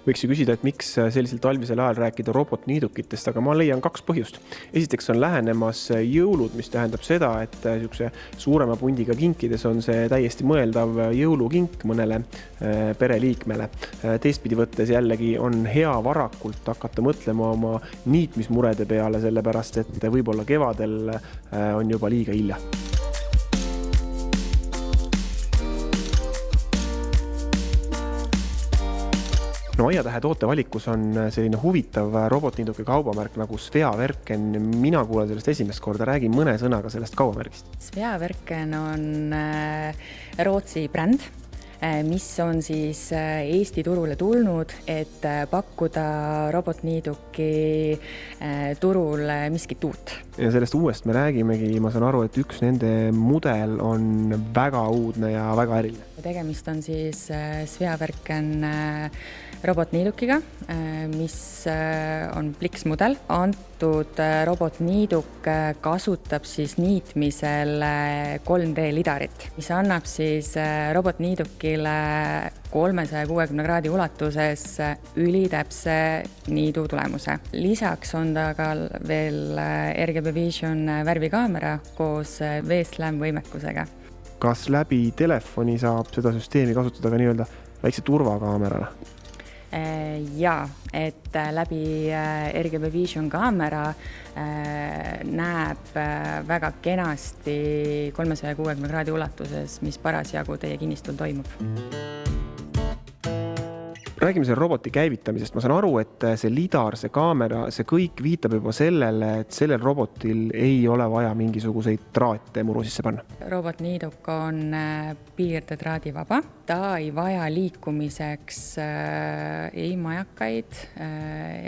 Võiks ju küsida, et miks sellisel talvisel ajal rääkida robotniidukitest, aga ma leian 2 põhjust. Esiteks on lähenemas jõulud, mis tähendab seda, et niisuguse suurema pundiga kinkides on see täiesti mõeldav jõulukink mõnele pereliikmele. Teistpidi võttes jällegi on hea varakult hakata mõtlema oma niitmismurede peale, sellepärast et võib-olla kevadel on juba liiga hilja. No Aiatähe tootevalikus on selline huvitav robotniiduki kaubamärk nagu Sveaverken. Mina kuulen sellest esimest korda, räägin mõne sõnaga sellest kaubamärgist. Sveaverken on Rootsi bränd, mis on siis Eesti turule tulnud, et pakkuda robotniiduki turul miskit uut. Ja sellest uuest me räägimegi, ma saan aru, et üks nende mudel on väga uudne ja väga äriline. Tegemist on siis Sveaverken robotniidukiga, mis on pliksmudel. Antud robotniiduk kasutab siis niitmisel 3D lidarit, mis annab siis robotniidukile 360 kraadi ulatuses ülitäpse niidu tulemuse. Lisaks on ta ka veel RGB Vision värvikaamera koos V-SLAM võimekusega. Kas läbi telefoni saab seda süsteemi kasutada ka nii-öelda väikse turvakaamerana? Jaa, et läbi RGB Vision kaamera näeb väga kenasti 360 kraadi ulatuses, mis parasjagu teie kinnistul toimub. Räägime selle roboti käivitamisest. Ma saan aru, et see lidar, see kaamera, see kõik viitab juba sellele, et sellel robotil ei ole vaja mingisuguseid traate muru sisse panna. Robotniiduk on piirdetraadivaba. Ta ei vaja liikumiseks ei majakaid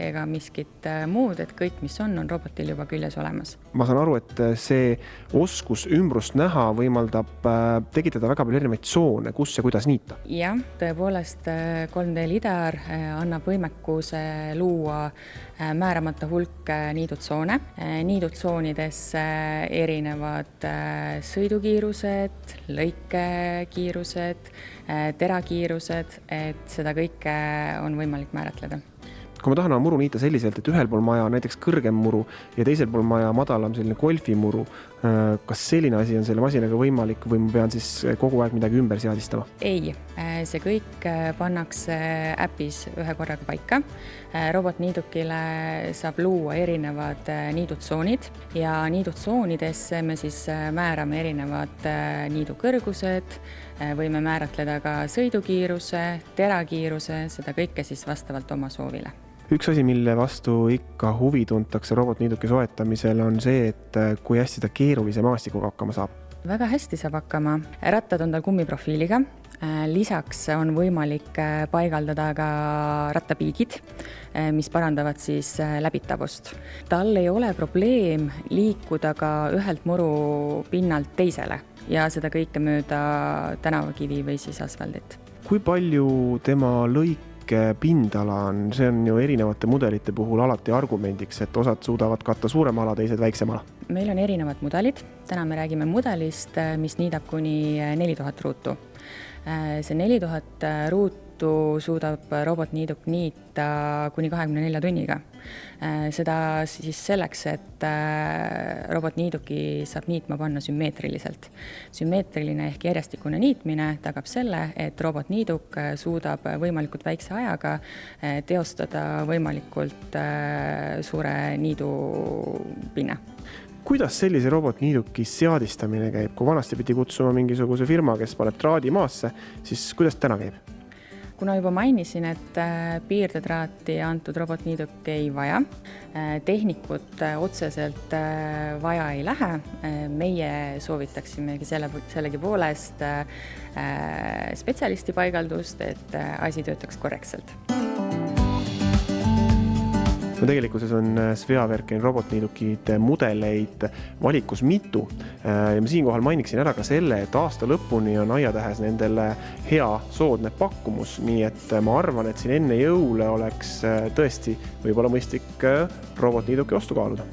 ega miskit muud, et kõik, mis on robotil juba küljes olemas. Ma saan aru, et see oskus ümbrust näha võimaldab tekitada väga palju erinevaid tsoone, kus ja kuidas niita. Jah, tõepoolest 3D lidar annab võimekuse luua määramata hulk niidutsoone. Niidutsoonides erinevad sõidukiirused, lõikekiirused, terakiirused, et seda kõike on võimalik määratleda. Kui ma tahan oma muru niita selliselt, et ühel pool maja on näiteks kõrgem muru ja teisel pool maja madalam selline golfimuru, kas selline asi on selle masinaga võimalik või ma pean siis kogu aeg midagi ümber seadistama? Ei, see kõik pannakse äpis ühe korraga paika. Robotniidukile saab luua erinevad niidutsoonid ja niidutsoonidesse me siis määrame erinevad niidukõrgused, võime määratleda ka sõidukiiruse, terakiiruse, seda kõike siis vastavalt oma soovile. Üks asi, mille vastu ikka huvi tuntakse robotniiduki soetamisel on see, et kui hästi ta keerulise maastikuga hakkama saab. Väga hästi saab hakkama. Rattad on tal kummiprofiiliga. Lisaks on võimalik paigaldada ka rattapiigid, mis parandavad siis läbitavust. Tal ei ole probleem liikuda ka ühelt muru pinnalt teisele ja seda kõike mööda tänavakivi või siis asfaldit. Kui palju tema pindala on, see on ju erinevate mudelite puhul alati argumendiks, et osad suudavad katta suurema ala, teised väiksema ala? Meil on erinevad mudelid. Täna me räägime mudelist, mis niidab kuni 4000 ruutu. See 4000 ruutu suudab robotniiduk niita kuni 24 tunniga. Seda siis selleks, et robotniiduki saab niitma panna sümmeetriliselt. Sümmeetriline ehk järjestikune niitmine tagab selle, et robotniiduk suudab võimalikult väikse ajaga teostada võimalikult suure niidupinne. Kuidas sellise robotniiduki seadistamine käib? Kui vanasti pidi kutsuma mingisuguse firma, kes paneb traadi maasse, siis kuidas täna käib? Kuna juba mainisin, et piirdetraati antud robotniiduk ei vaja, tehnikut otseselt vaja ei lähe, meie soovitaksimegi sellegi poolest spetsialisti paigaldust, et asi töötaks korrektselt. No tegelikkuses on Sveaverkeni robotniidukite mudeleid valikus mitu ja ma siinkohal mainiksin ära ka selle, et aasta lõpuni on Aiatähes nendele hea soodne pakkumus, nii et ma arvan, et siin enne jõule oleks tõesti võib-olla mõistlik robotniiduki ostu kaaluda.